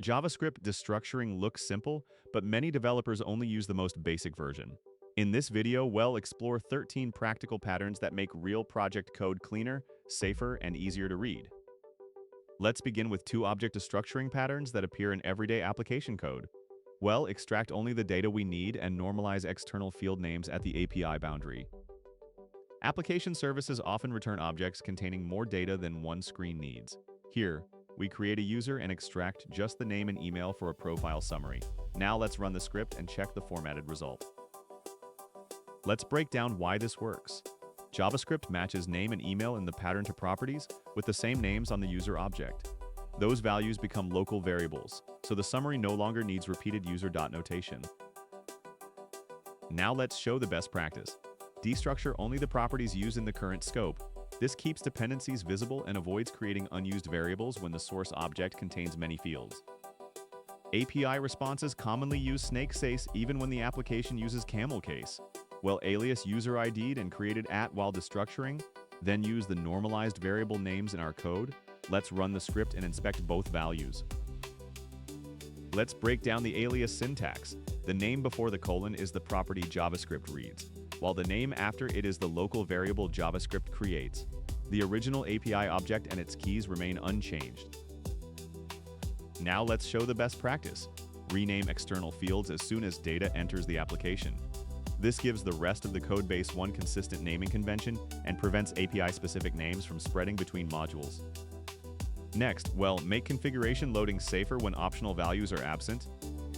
JavaScript Destructuring looks simple, but many developers only use the most basic version. In this video, we'll explore 13 practical patterns that make real project code cleaner, safer, and easier to read. Let's begin with two object destructuring patterns that appear in everyday application code. Well, extract only the data we need and normalize external field names at the API boundary. Application services often return objects containing more data than one screen needs. Here, we create a user and extract just the name and email for a profile summary. Now let's run the script and check the formatted result. Let's break down why this works. JavaScript matches name and email in the pattern to properties with the same names on the user object. Those values become local variables, so the summary no longer needs repeated user notation. Now let's show the best practice. Destructure only the properties used in the current scope. This keeps dependencies visible and avoids creating unused variables when the source object contains many fields. API responses commonly use snake case even when the application uses camel case. Well, alias user ID'd and created at while destructuring, then use the normalized variable names in our code. Let's run the script and inspect both values. Let's break down the alias syntax. The name before the colon is the property JavaScript reads, while the name after it is the local variable JavaScript creates. The original API object and its keys remain unchanged. Now let's show the best practice. Rename external fields as soon as data enters the application. This gives the rest of the codebase one consistent naming convention and prevents API-specific names from spreading between modules. Next, make configuration loading safer when optional values are absent.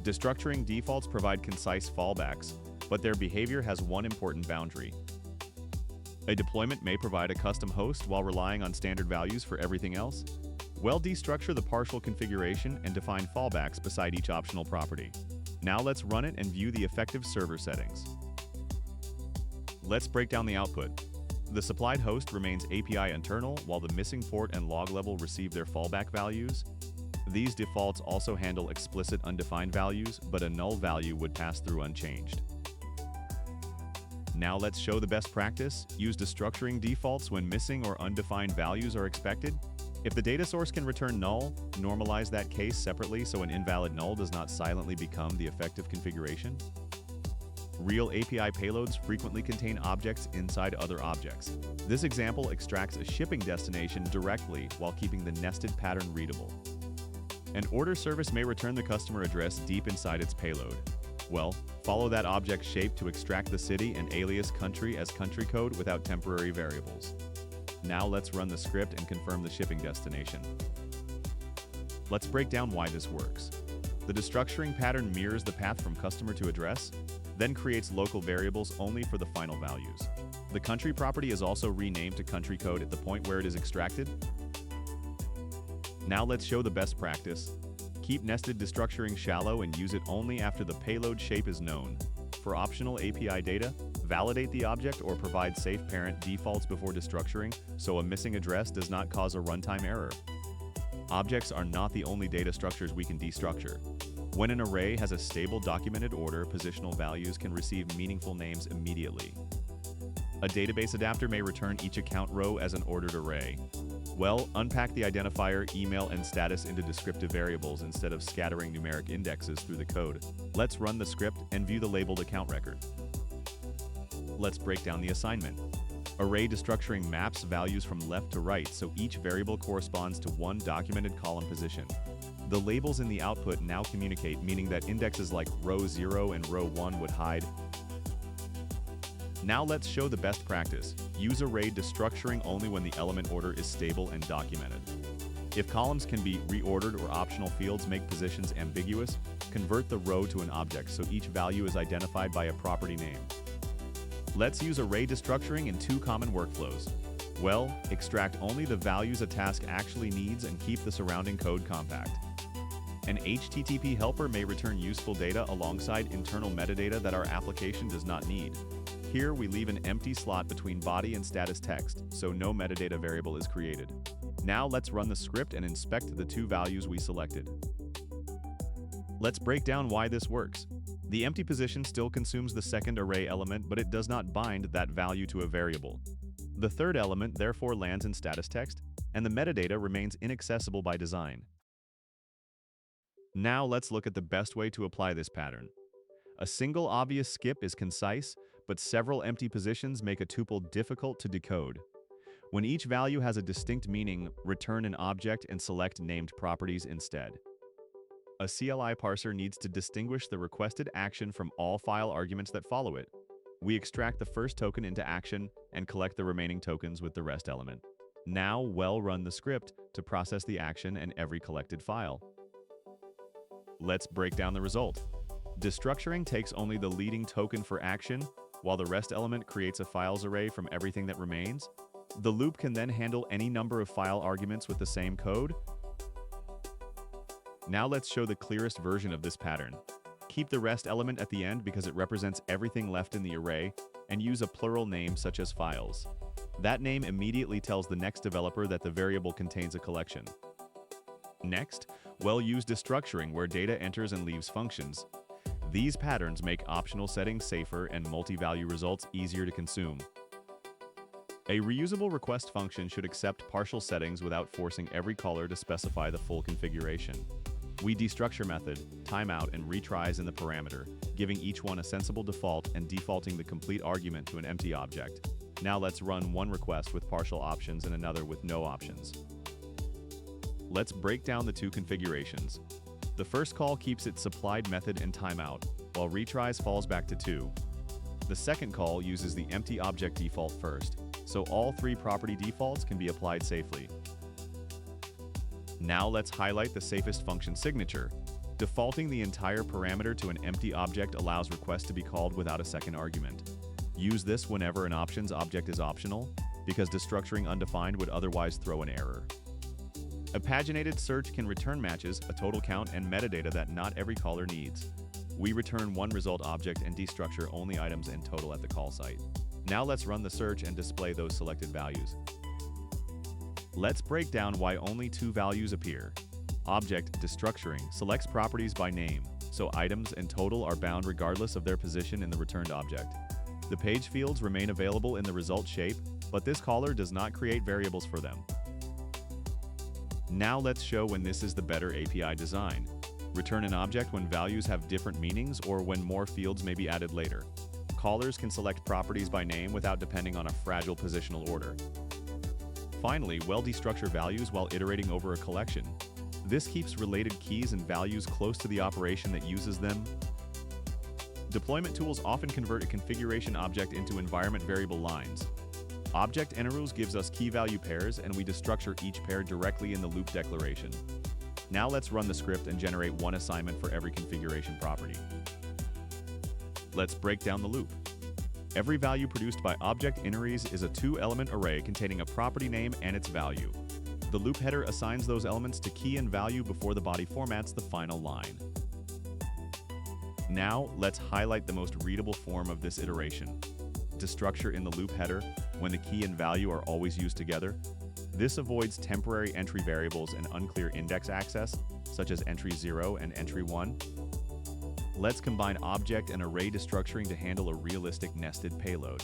Destructuring defaults provide concise fallbacks, but their behavior has one important boundary. A deployment may provide a custom host while relying on standard values for everything else. Destructure the partial configuration and define fallbacks beside each optional property. Now let's run it and view the effective server settings. Let's break down the output. The supplied host remains API internal, while the missing port and log level receive their fallback values. These defaults also handle explicit undefined values, but a null value would pass through unchanged. Now let's show the best practice. Use destructuring defaults when missing or undefined values are expected. If the data source can return null, normalize that case separately so an invalid null does not silently become the effective configuration. Real API payloads frequently contain objects inside other objects. This example extracts a shipping destination directly while keeping the nested pattern readable. An order service may return the customer address deep inside its payload. Follow that object shape to extract the city and alias country as country code without temporary variables. Now let's run the script and confirm the shipping destination. Let's break down why this works. The destructuring pattern mirrors the path from customer to address, then creates local variables only for the final values. The country property is also renamed to country code at the point where it is extracted. Now let's show the best practice. Keep nested destructuring shallow and use it only after the payload shape is known. For optional API data, validate the object or provide safe parent defaults before destructuring so a missing address does not cause a runtime error. Objects are not the only data structures we can destructure. When an array has a stable documented order, positional values can receive meaningful names immediately. A database adapter may return each account row as an ordered array. Unpack the identifier, email, and status into descriptive variables instead of scattering numeric indexes through the code. Let's run the script and view the labeled account record. Let's break down the assignment. Array destructuring maps values from left to right so each variable corresponds to one documented column position. The labels in the output now communicate, meaning that indexes like row 0 and row 1 would hide. Now let's show the best practice. Use array destructuring only when the element order is stable and documented. If columns can be reordered or optional fields make positions ambiguous, convert the row to an object so each value is identified by a property name. Let's use array destructuring in two common workflows. Extract only the values a task actually needs and keep the surrounding code compact. An HTTP helper may return useful data alongside internal metadata that our application does not need. Here, we leave an empty slot between body and status text, so no metadata variable is created. Now let's run the script and inspect the two values we selected. Let's break down why this works. The empty position still consumes the second array element, but it does not bind that value to a variable. The third element therefore lands in status text, and the metadata remains inaccessible by design. Now let's look at the best way to apply this pattern. A single obvious skip is concise, but several empty positions make a tuple difficult to decode. When each value has a distinct meaning, return an object and select named properties instead. A CLI parser needs to distinguish the requested action from all file arguments that follow it. We extract the first token into action and collect the remaining tokens with the rest element. Now, run the script to process the action and every collected file. Let's break down the result. Destructuring takes only the leading token for action, while the rest element creates a files array from everything that remains. The loop can then handle any number of file arguments with the same code. Now let's show the clearest version of this pattern. Keep the rest element at the end because it represents everything left in the array, and use a plural name such as files. That name immediately tells the next developer that the variable contains a collection. Next, use destructuring where data enters and leaves functions. These patterns make optional settings safer and multi-value results easier to consume. A reusable request function should accept partial settings without forcing every caller to specify the full configuration. We destructure method, timeout, and retries in the parameter, giving each one a sensible default and defaulting the complete argument to an empty object. Now let's run one request with partial options and another with no options. Let's break down the two configurations. The first call keeps its supplied method and timeout, while retries falls back to 2. The second call uses the empty object default first, so all 3 property defaults can be applied safely. Now let's highlight the safest function signature. Defaulting the entire parameter to an empty object allows requests to be called without a second argument. Use this whenever an options object is optional, because destructuring undefined would otherwise throw an error. A paginated search can return matches, a total count, and metadata that not every caller needs. We return one result object and destructure only items in total at the call site. Now let's run the search and display those selected values. Let's break down why only 2 values appear. Object destructuring selects properties by name, so items and total are bound regardless of their position in the returned object. The page fields remain available in the result shape, but this caller does not create variables for them. Now let's show when this is the better API design. Return an object when values have different meanings or when more fields may be added later. Callers can select properties by name without depending on a fragile positional order. Finally, destructure values while iterating over a collection. This keeps related keys and values close to the operation that uses them. Deployment tools often convert a configuration object into environment variable lines. Object enterus gives us key value pairs, and we destructure each pair directly in the loop declaration. Now let's run the script and generate one assignment for every configuration property. Let's break down the loop. Every value produced by object enterus is a 2-element array containing a property name and its value. The loop header assigns those elements to key and value before the body formats the final line. Now, let's highlight the most readable form of this iteration. Destructure in the loop header when the key and value are always used together. This avoids temporary entry variables and unclear index access, such as entry 0 and entry 1. Let's combine object and array destructuring to handle a realistic nested payload.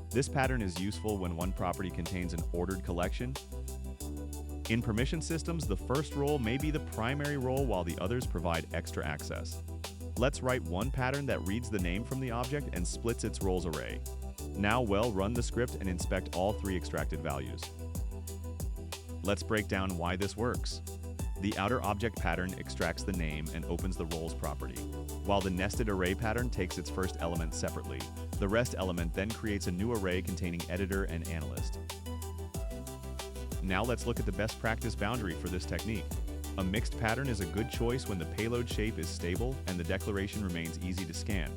This pattern is useful when one property contains an ordered collection. In permission systems, the first role may be the primary role while the others provide extra access. Let's write one pattern that reads the name from the object and splits its roles array. Now run the script and inspect all 3 extracted values. Let's break down why this works. The outer object pattern extracts the name and opens the roles property, while the nested array pattern takes its first element separately. The rest element then creates a new array containing editor and analyst. Now let's look at the best practice boundary for this technique. A mixed pattern is a good choice when the payload shape is stable and the declaration remains easy to scan.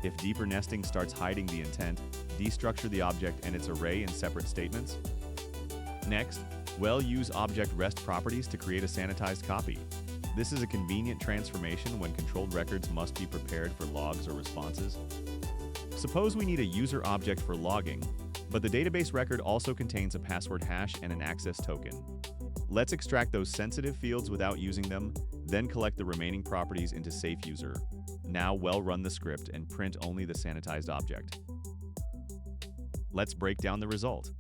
If deeper nesting starts hiding the intent, destructure the object and its array in separate statements. Next, use object rest properties to create a sanitized copy. This is a convenient transformation when controlled records must be prepared for logs or responses. Suppose we need a user object for logging, but the database record also contains a password hash and an access token. Let's extract those sensitive fields without using them, then collect the remaining properties into safe user. Now run the script and print only the sanitized object. Let's break down the result.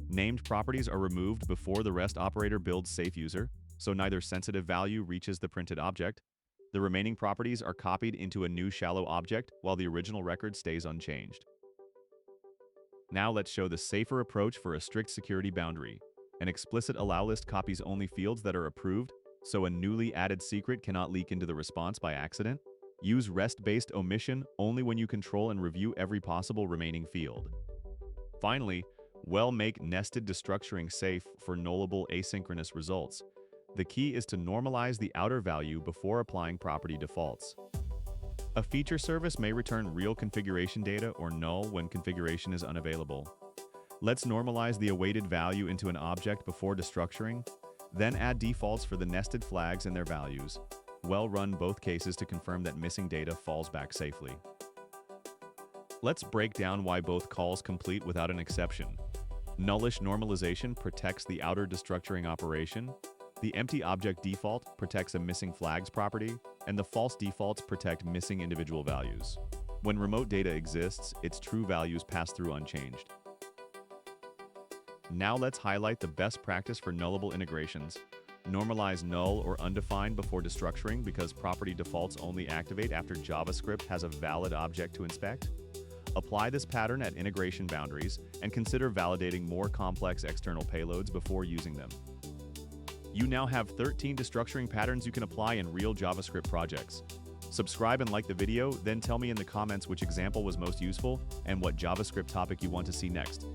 Named properties are removed before the rest operator builds safe user, so neither sensitive value reaches the printed object. The remaining properties are copied into a new shallow object while the original record stays unchanged. Now let's show the safer approach for a strict security boundary. An explicit allow list copies only fields that are approved, so a newly added secret cannot leak into the response by accident. Use REST-based omission only when you control and review every possible remaining field. Finally, make nested destructuring safe for nullable asynchronous results. The key is to normalize the outer value before applying property defaults. A feature service may return real configuration data or null when configuration is unavailable. Let's normalize the awaited value into an object before destructuring, then add defaults for the nested flags and their values. Run both cases to confirm that missing data falls back safely. Let's break down why both calls complete without an exception. Nullish normalization protects the outer destructuring operation, the empty object default protects a missing flags property, and the false defaults protect missing individual values. When remote data exists, its true values pass through unchanged. Now let's highlight the best practice for nullable integrations. Normalize null or undefined before destructuring because property defaults only activate after JavaScript has a valid object to inspect. Apply this pattern at integration boundaries and consider validating more complex external payloads before using them. You now have 13 destructuring patterns you can apply in real JavaScript projects. Subscribe and like the video, then tell me in the comments which example was most useful and what JavaScript topic you want to see next.